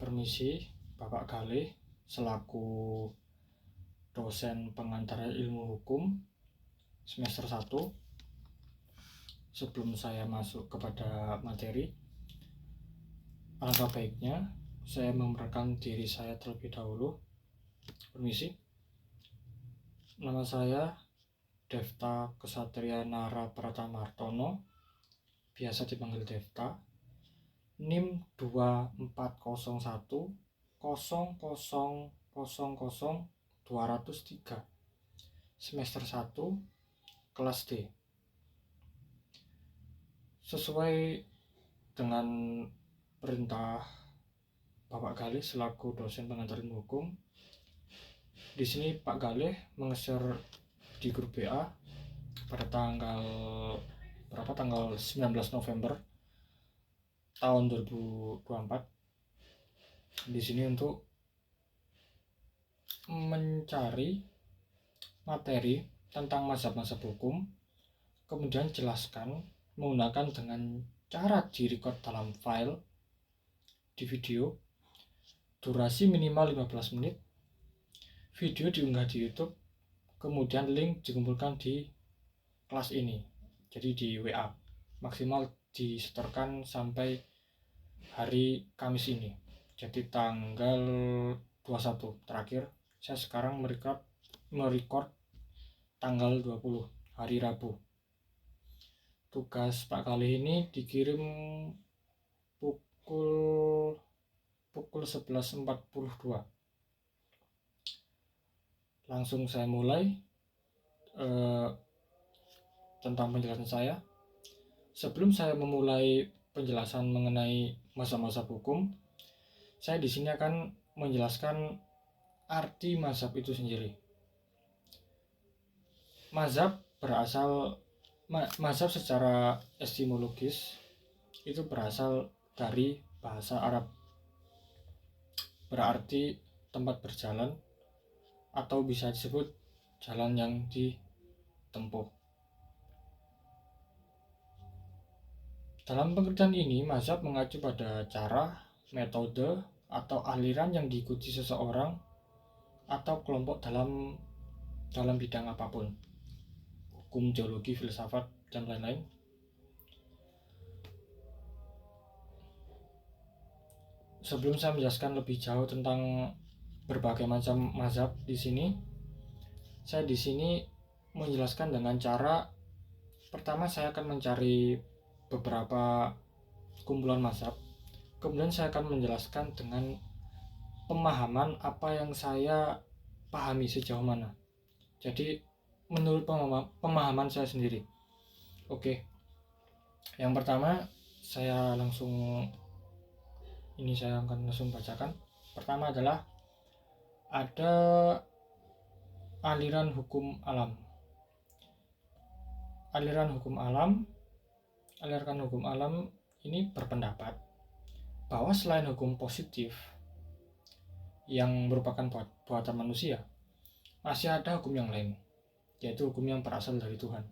Permisi, Bapak Galih, selaku dosen pengantar ilmu hukum semester 1. Sebelum saya masuk kepada materi, alangkah baiknya saya memperkenalkan diri saya terlebih dahulu. Permisi, nama saya Devta Kesatria Nara Pratamartono, biasa dipanggil Devta, NIM 2401 0000 203, semester 1, kelas D. Sesuai dengan perintah Bapak Galih selaku dosen pengantar ilmu hukum, di sini Pak Galih nge-share di grup WA pada tanggal 19 November tahun 2024 di sini untuk mencari materi tentang mazhab-mazhab hukum, kemudian jelaskan menggunakan dengan cara direcord dalam file di video, durasi minimal 15 menit, video diunggah di YouTube, kemudian link dikumpulkan di kelas ini, jadi di WA, maksimal disetorkan sampai hari Kamis ini, jadi tanggal 21 terakhir. Saya sekarang merecord tanggal 20 hari Rabu. Tugas Pak Galih ini dikirim pukul 11.42. Langsung saya mulai tentang penjelasan saya. Sebelum saya memulai penjelasan mengenai mazhab-mazhab hukum, saya di sini akan menjelaskan arti mazhab itu sendiri. Mazhab secara etimologis itu berasal dari bahasa Arab, berarti tempat berjalan atau bisa disebut jalan yang ditempuh. Dalam pengertian ini, mazhab mengacu pada cara, metode, atau aliran yang diikuti seseorang atau kelompok dalam bidang apapun, hukum, teologi, filsafat, dan lain-lain. Sebelum saya menjelaskan lebih jauh tentang berbagai macam mazhab di sini, saya di sini menjelaskan dengan cara pertama saya akan mencari beberapa kumpulan mazhab, kemudian saya akan menjelaskan dengan pemahaman apa yang saya pahami sejauh mana. Jadi menurut pemahaman saya sendiri. Oke. Yang pertama saya akan langsung bacakan. Pertama adalah ada aliran hukum alam. Aliran hukum alam ini berpendapat bahwa selain hukum positif yang merupakan buatan manusia, masih ada hukum yang lain, yaitu hukum yang berasal dari Tuhan.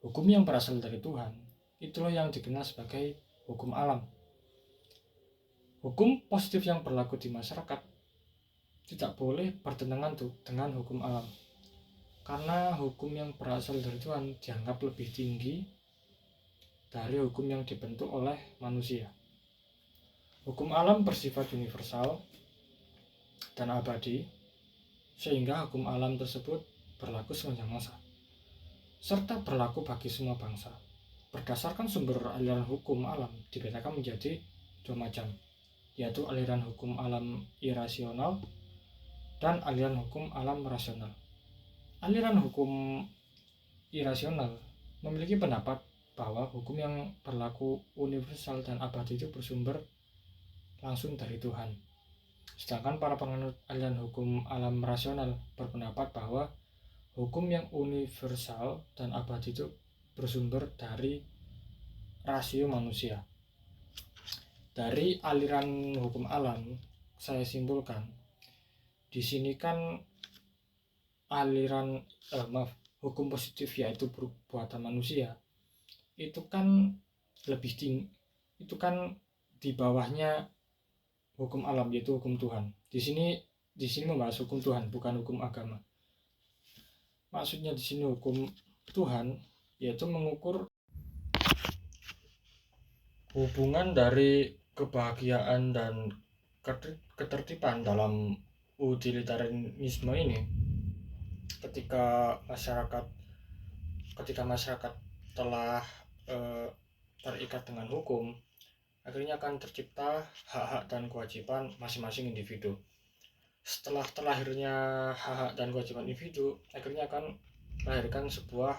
Hukum yang berasal dari Tuhan itulah yang dikenal sebagai hukum alam. Hukum positif yang berlaku di masyarakat tidak boleh bertentangan dengan hukum alam, karena hukum yang berasal dari Tuhan dianggap lebih tinggi dari hukum yang dibentuk oleh manusia. Hukum alam bersifat universal dan abadi, sehingga hukum alam tersebut berlaku sepanjang masa, serta berlaku bagi semua bangsa. Berdasarkan sumber aliran hukum alam dibedakan menjadi dua macam, yaitu aliran hukum alam irasional dan aliran hukum alam rasional. Aliran hukum irasional memiliki pendapat bahwa hukum yang berlaku universal dan abadi itu bersumber langsung dari Tuhan. Sedangkan para penganut aliran hukum alam rasional berpendapat bahwa hukum yang universal dan abadi itu bersumber dari rasio manusia. Dari aliran hukum alam saya simpulkan di sini kan hukum positif yaitu buatan manusia itu kan lebih tinggi, itu kan di bawahnya hukum alam, yaitu hukum Tuhan. Di sini membahas hukum Tuhan, bukan hukum agama. Maksudnya di sini hukum Tuhan yaitu mengukur hubungan dari kebahagiaan dan ketertiban dalam utilitarianisme ini. Ketika masyarakat telah terikat dengan hukum, akhirnya akan tercipta hak-hak dan kewajiban masing-masing individu. Setelah terlahirnya hak-hak dan kewajiban individu, akhirnya akan melahirkan sebuah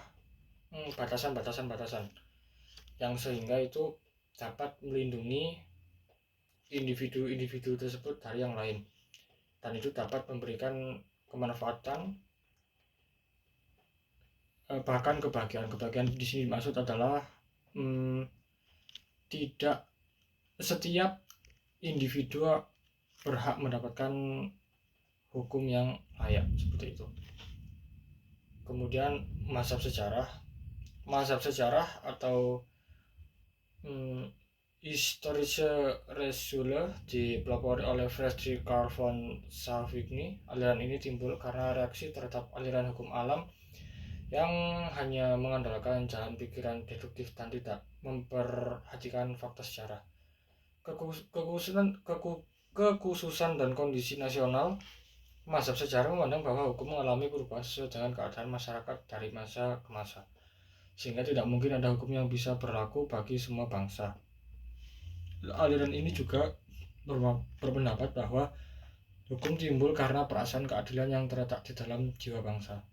batasan-batasan yang sehingga itu dapat melindungi individu-individu tersebut dari yang lain, dan itu dapat memberikan kemanfaatan, bahkan kebahagiaan. Di sini maksud adalah tidak setiap individu berhak mendapatkan hukum yang layak, seperti itu. Kemudian mazhab sejarah atau Historische Rechtsschule dipelopori oleh Friedrich Karl von Savigny. Aliran ini timbul karena reaksi terhadap aliran hukum alam yang hanya mengandalkan jalan pikiran deduktif dan tidak memperhatikan fakta sejarah. Kekhususan dan kondisi nasional, mazhab sejarah memandang bahwa hukum mengalami perubahan sesuai dengan keadaan masyarakat dari masa ke masa, sehingga tidak mungkin ada hukum yang bisa berlaku bagi semua bangsa. Aliran ini juga berpendapat bahwa hukum timbul karena perasaan keadilan yang terletak di dalam jiwa bangsa.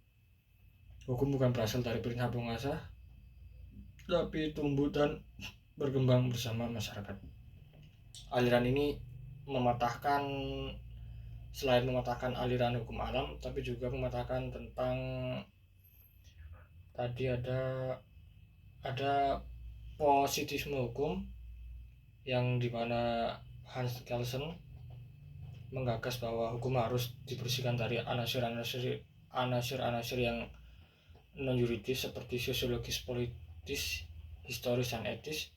Hukum bukan berasal dari perintah penguasa, tapi tumbuh dan berkembang bersama masyarakat. Aliran ini selain mematahkan aliran hukum alam, tapi juga mematahkan tentang tadi ada positisme hukum, yang dimana Hans Kelsen menggagas bahwa hukum harus dibersihkan dari anasir-anasir yang non-yuridis seperti sosiologis, politis, historis, dan etis,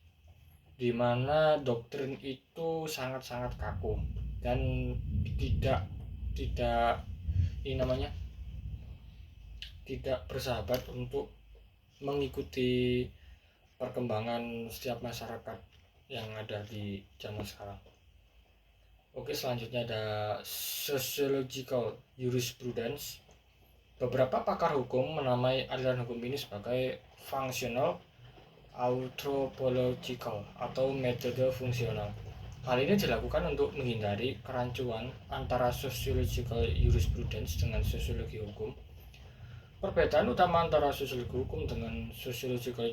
di mana doktrin itu sangat-sangat kaku dan tidak bersahabat untuk mengikuti perkembangan setiap masyarakat yang ada di zaman sekarang. Oke, selanjutnya ada sociological jurisprudence. Beberapa pakar hukum menamai aliran hukum ini sebagai functional anthropological atau metode fungsional. Hal ini dilakukan untuk menghindari kerancuan antara sociological jurisprudence dengan sosiologi hukum. Perbedaan utama antara sosiologi hukum dengan sociological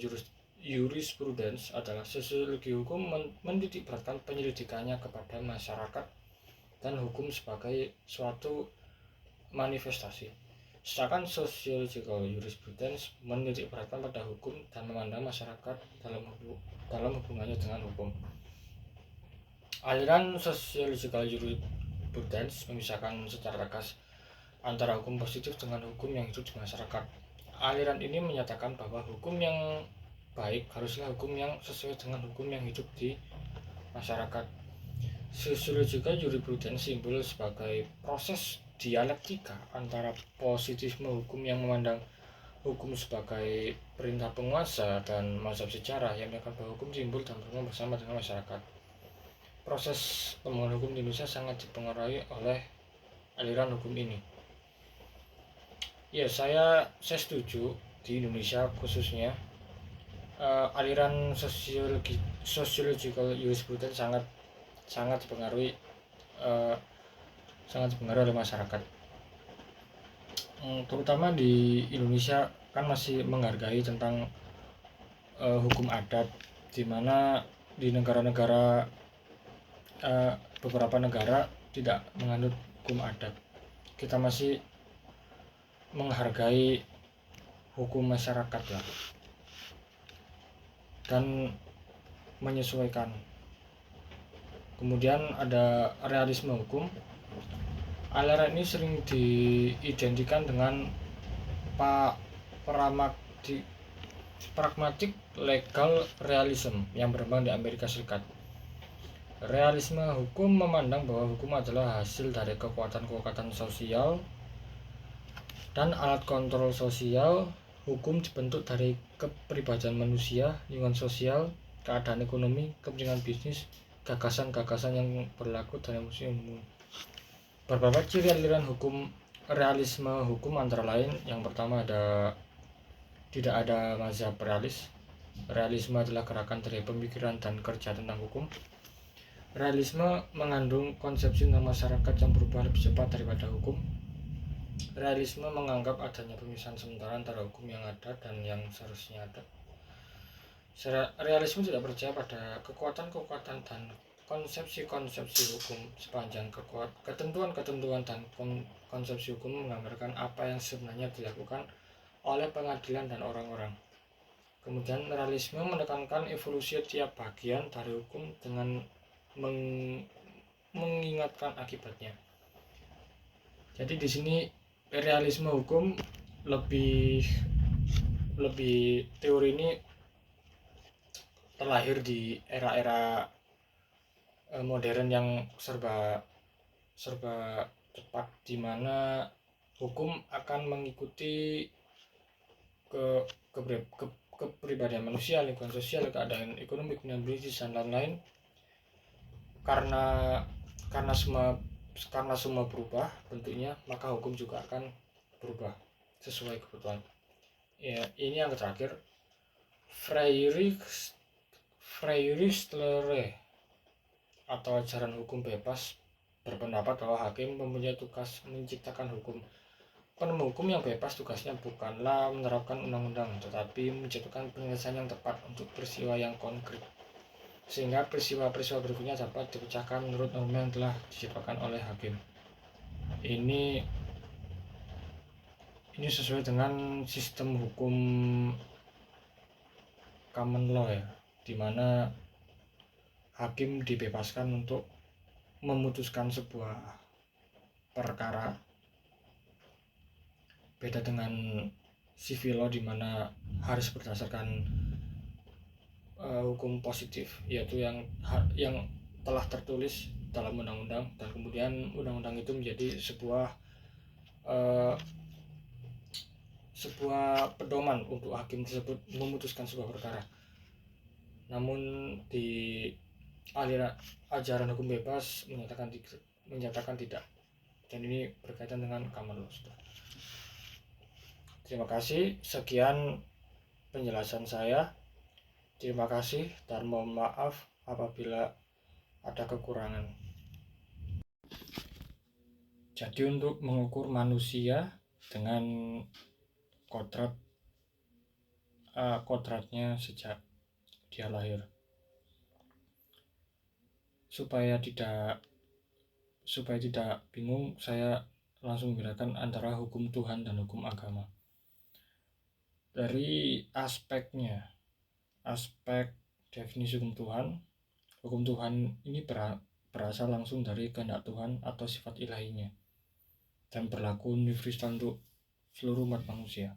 jurisprudence adalah sosiologi hukum menitik beratkan penyelidikannya kepada masyarakat dan hukum sebagai suatu manifestasi, sedangkan sociological jurisprudence menitik beratkan pada hukum dan memandang masyarakat dalam hubungannya dengan hukum. Aliran sociological jurisprudence memisahkan secara tegas antara hukum positif dengan hukum yang hidup di masyarakat. Aliran ini menyatakan bahwa hukum yang baik haruslah hukum yang sesuai dengan hukum yang hidup di masyarakat. Sociological jurisprudence timbul sebagai proses dialektika antara positisme hukum yang memandang hukum sebagai perintah penguasa dan mazhab sejarah yang menyatakan bahwa hukum timbul dan berkembang bersama dengan masyarakat. Proses pembangunan hukum di Indonesia sangat dipengaruhi oleh aliran hukum ini. Ya, saya setuju di Indonesia khususnya aliran sociological jurisprudence sangat dipengaruhi oleh masyarakat, terutama di Indonesia kan masih menghargai tentang hukum adat, di mana di negara-negara beberapa negara tidak menganut hukum adat. Kita masih menghargai hukum masyarakat ya, dan menyesuaikan. Kemudian ada realisme hukum. Aliran ini sering diidentikan dengan pragmatic legal realism yang berkembang di Amerika Serikat. Realisme hukum memandang bahwa hukum adalah hasil dari kekuatan-kekuatan sosial dan alat kontrol sosial. Hukum dibentuk dari kepribadian manusia, lingkungan sosial, keadaan ekonomi, kepentingan bisnis, gagasan-gagasan yang berlaku dalam musim umum. Beberapa ciri aliran hukum realisme hukum antara lain, yang pertama tidak ada mazhab realis. Realisme adalah gerakan dari pemikiran dan kerja tentang hukum. Realisme mengandung konsepsi tentang masyarakat yang berubah lebih cepat daripada hukum. Realisme menganggap adanya pemisahan sementara antara hukum yang ada dan yang seharusnya ada. Realisme tidak percaya pada kekuatan-kekuatan dan konsepsi-konsepsi hukum sepanjang ketentuan-ketentuan dan konsepsi hukum menggambarkan apa yang sebenarnya dilakukan oleh pengadilan dan orang-orang. Kemudian realisme menekankan evolusi tiap bagian dari hukum dengan mengingatkan akibatnya. Jadi di sini realisme hukum lebih teori ini terlahir di era-era modern yang serba cepat, di mana hukum akan mengikuti kepribadian manusia, lingkungan sosial, keadaan ekonomi, kemudian bisnis dan lain-lain. Karena semua berubah bentuknya, maka hukum juga akan berubah sesuai kebutuhan. Ya, ini yang terakhir, Freirechtslehre atau ajaran hukum bebas berpendapat bahwa hakim mempunyai tugas menciptakan hukum. Penemu hukum yang bebas tugasnya bukanlah menerapkan undang-undang, tetapi menciptakan penyelesaian yang tepat untuk peristiwa yang konkret, sehingga peristiwa-peristiwa berikutnya dapat dipecahkan menurut norma yang telah diciptakan oleh hakim. Ini sesuai dengan sistem hukum common law ya, di mana hakim dibebaskan untuk memutuskan sebuah perkara. Beda dengan civil law di mana harus berdasarkan hukum positif, yaitu yang telah tertulis dalam undang-undang, dan kemudian undang-undang itu menjadi sebuah pedoman untuk hakim tersebut memutuskan sebuah perkara. Namun di ajaran hukum bebas menyatakan tidak, dan ini berkaitan dengan common law. Terima kasih, sekian penjelasan saya. Terima kasih dan mohon maaf apabila ada kekurangan. Jadi untuk mengukur manusia dengan kodratnya sejak dia lahir, supaya tidak bingung, saya langsung membedakan antara hukum Tuhan dan hukum agama. Dari aspek definisi hukum Tuhan ini berasal langsung dari kehendak Tuhan atau sifat ilahinya dan berlaku universal untuk seluruh umat manusia.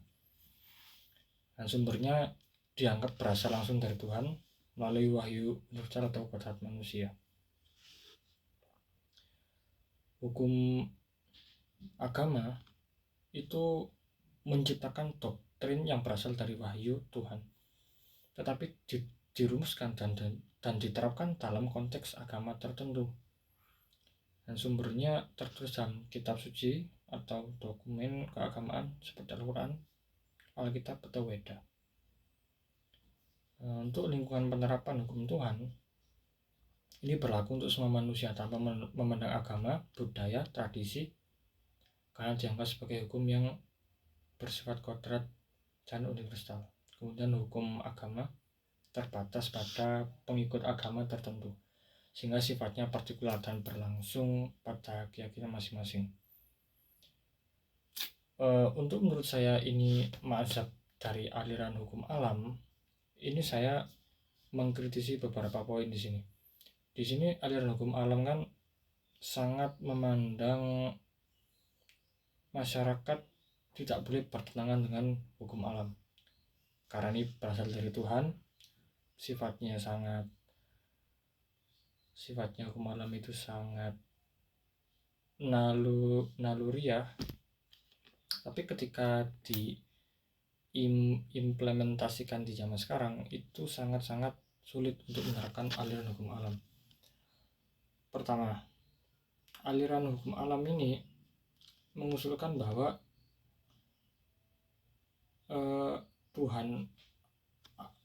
Dan sumbernya dianggap berasal langsung dari Tuhan melalui wahyu universal atau kodrat manusia. Hukum agama itu menciptakan doktrin yang berasal dari wahyu Tuhan, tetapi dirumuskan dan diterapkan dalam konteks agama tertentu, dan sumbernya tertulis dalam kitab suci atau dokumen keagamaan seperti Al-Quran, Alkitab atau Weda. Untuk lingkungan penerapan hukum Tuhan, ini berlaku untuk semua manusia tanpa memandang agama, budaya, tradisi, karena dianggap sebagai hukum yang bersifat kodrat dan universal. Kemudian hukum agama terbatas pada pengikut agama tertentu, sehingga sifatnya partikular dan berlangsung pada keyakinan masing-masing. Untuk menurut saya ini mazhab dari aliran hukum alam. Ini saya mengkritisi beberapa poin di sini. Di sini aliran hukum alam kan sangat memandang masyarakat tidak boleh bertentangan dengan hukum alam, karena ini berasal dari Tuhan, sifatnya sangat sifatnya hukum alam itu sangat naluriah, tapi ketika diimplementasikan di zaman sekarang itu sangat-sangat sulit untuk menerapkan aliran hukum alam. Pertama, aliran hukum alam ini mengusulkan bahwa Tuhan,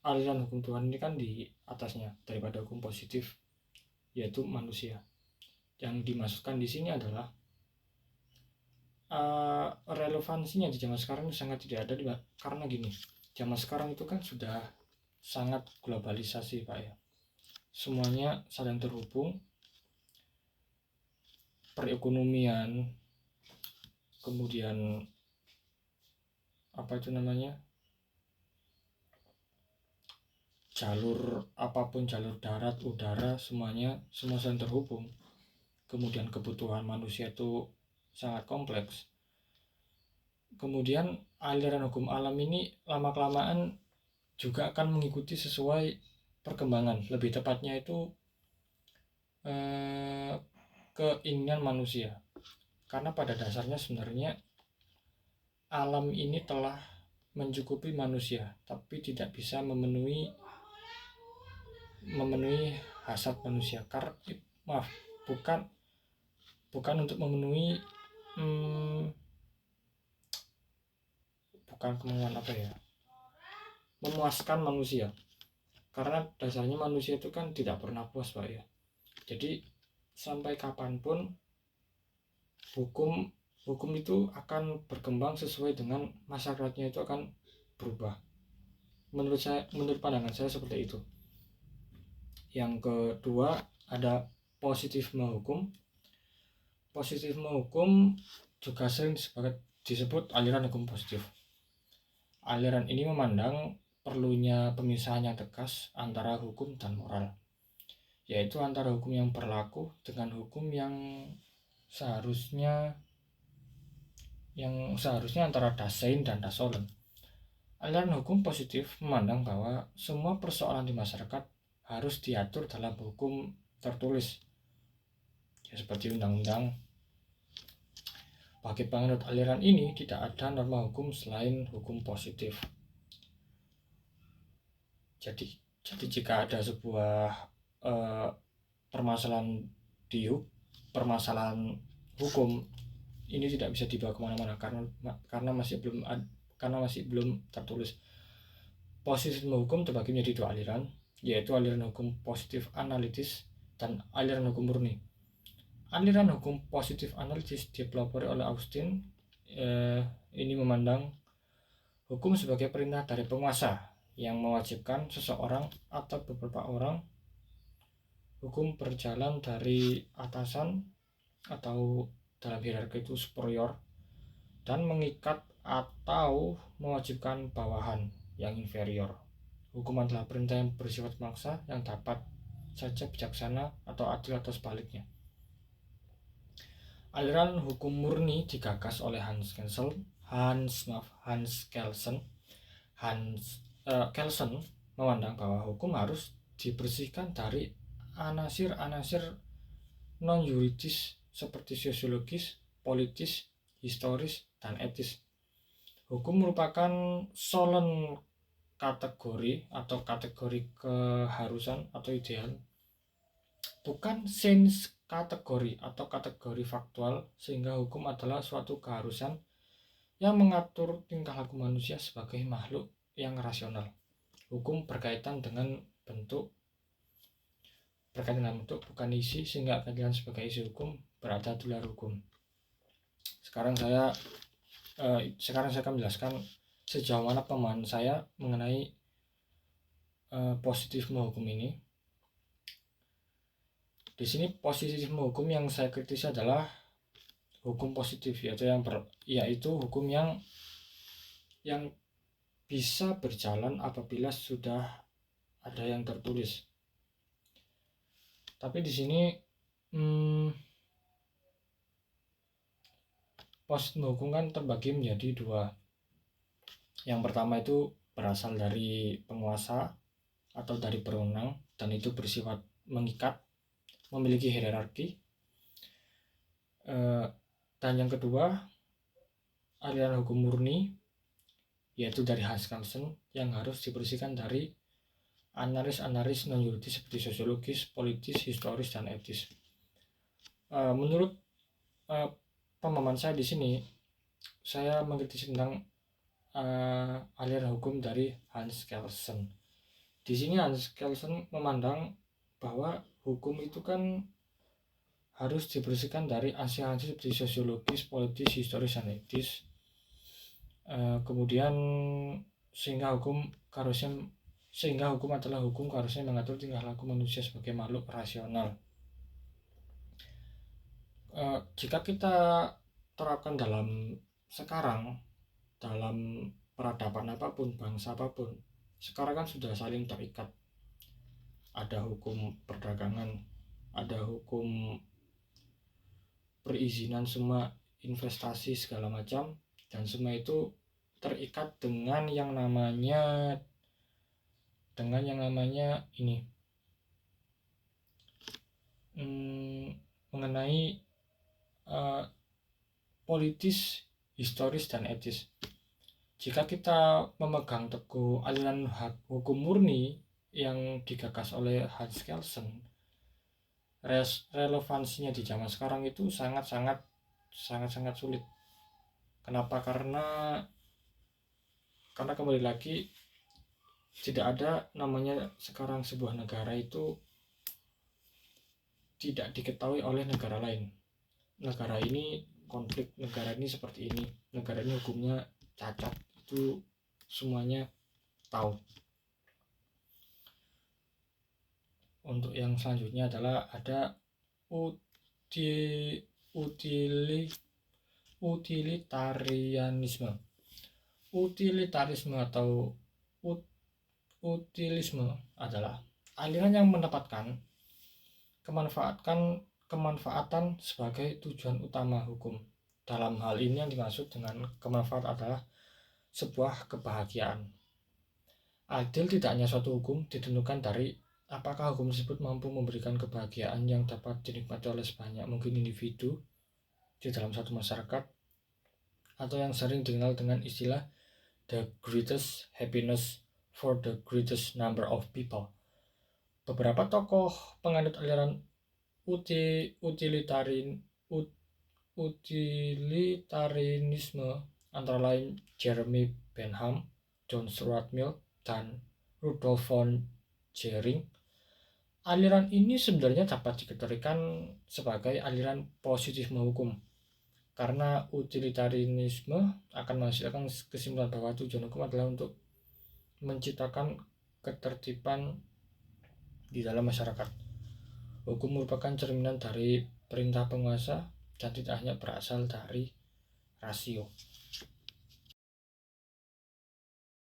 aliran hukum Tuhan ini kan di atasnya daripada hukum positif, yaitu manusia. Yang dimaksudkan di sini adalah relevansinya di zaman sekarang sangat tidak ada, karena gini, zaman sekarang itu kan sudah sangat globalisasi Pak ya, semuanya saling terhubung, perekonomian, kemudian jalur apapun, jalur darat, udara, semua saling terhubung. Kemudian kebutuhan manusia itu sangat kompleks. Kemudian aliran hukum alam ini lama-kelamaan juga akan mengikuti sesuai perkembangan, lebih tepatnya itu keinginan manusia. Karena pada dasarnya sebenarnya alam ini telah mencukupi manusia, tapi tidak bisa memenuhi hasrat manusia. Bukan untuk memenuhi bukan kemauan memuaskan manusia, karena dasarnya manusia itu kan tidak pernah puas Pak ya. Jadi sampai kapanpun hukum itu akan berkembang sesuai dengan masyarakatnya, itu akan berubah. Menurut pandangan saya seperti itu. Yang kedua ada positifisme hukum. Positifisme hukum juga sering disebut aliran hukum positif. Aliran ini memandang perlunya pemisahan yang tegas antara hukum dan moral, yaitu antara hukum yang berlaku dengan hukum yang seharusnya antara Dasein dan Dasolen. Aliran hukum positif memandang bahwa semua persoalan di masyarakat harus diatur dalam hukum tertulis, ya, seperti undang-undang. Bagi penganut aliran ini tidak ada norma hukum selain hukum positif. Jadi jika ada sebuah permasalahan hukum, ini tidak bisa dibawa kemana-mana karena masih belum tertulis. Positifisme hukum terbagi menjadi dua aliran, yaitu aliran hukum positif analitis dan aliran hukum murni. Aliran hukum positif analitis dipelopori oleh Augustine. Ini memandang hukum sebagai perintah dari penguasa yang mewajibkan seseorang atau beberapa orang. Hukum berjalan dari atasan atau dalam hierarki itu superior dan mengikat atau mewajibkan bawahan yang inferior. Hukum adalah perintah yang bersifat maksa yang dapat saja bijaksana atau adil atau sebaliknya. Aliran hukum murni digagas oleh Hans Kelsen memandang bahwa hukum harus dibersihkan dari anasir-anasir non-yuridis seperti sosiologis, politis, historis, dan etis. Hukum merupakan solen kategori atau kategori keharusan atau ideal, bukan sains kategori atau kategori faktual, sehingga hukum adalah suatu keharusan yang mengatur tingkah laku manusia sebagai makhluk yang rasional. Hukum berkaitan dengan bentuk, bukan isi, sehingga keadilan sebagai isi hukum berada di luar hukum. Sekarang saya akan menjelaskan sejauh mana pemahaman saya mengenai positifisme hukum ini. Di sini positifisme hukum yang saya kritisi adalah hukum positif, yaitu hukum yang bisa berjalan apabila sudah ada yang tertulis. Tapi di sini positifisme hukum kan terbagi menjadi dua. Yang pertama itu berasal dari penguasa atau dari berwenang, dan itu bersifat mengikat. memiliki hierarki. Dan yang kedua, aliran hukum murni, yaitu dari Hans Kelsen, yang harus dibersihkan dari analis-analis non-yuridis seperti sosiologis, politis, historis, dan etis. Menurut pemahaman saya di sini, saya mengkritisi tentang aliran hukum dari Hans Kelsen. Di sini Hans Kelsen memandang bahwa hukum itu kan harus dibersihkan dari ansi-ansi seperti sosiologis, politis, historis, dan etis. Kemudian sehingga hukum adalah hukum harusnya mengatur tingkah laku manusia sebagai makhluk rasional. Jika kita terapkan dalam peradaban apapun, bangsa apapun, sekarang kan sudah saling terikat. Ada hukum perdagangan, ada hukum perizinan semua investasi segala macam, dan semua itu terikat dengan yang namanya ini mengenai politis, historis, dan etis. Jika kita memegang teguh aliran hukum murni yang digagas oleh Hans Kelsen, relevansinya di zaman sekarang itu sangat sulit. Kenapa? Karena kembali lagi, tidak ada namanya sekarang sebuah negara itu tidak diketahui oleh negara lain. Negara ini konflik, negara ini seperti ini, negara ini hukumnya cacat, itu semuanya tahu. Untuk yang selanjutnya adalah ada utilitarianisme. Utilitarisme atau utilisme adalah aliran yang menempatkan kemanfaatan sebagai tujuan utama hukum. Dalam hal ini yang dimaksud dengan kemanfaatan adalah sebuah kebahagiaan. Adil tidak hanya suatu hukum ditentukan dari apakah hukum tersebut mampu memberikan kebahagiaan yang dapat dinikmati oleh sebanyak mungkin individu di dalam satu masyarakat, atau yang sering dikenal dengan istilah the greatest happiness for the greatest number of people. Beberapa tokoh penganut aliran utilitarianisme antara lain Jeremy Bentham, John Stuart Mill, dan Rudolf von Jhering. Aliran ini sebenarnya dapat dikategorikan sebagai aliran positifisme hukum, karena utilitarianisme akan menghasilkan kesimpulan bahwa tujuan hukum adalah untuk menciptakan ketertiban di dalam masyarakat. Hukum merupakan cerminan dari perintah penguasa dan tidak hanya berasal dari rasio.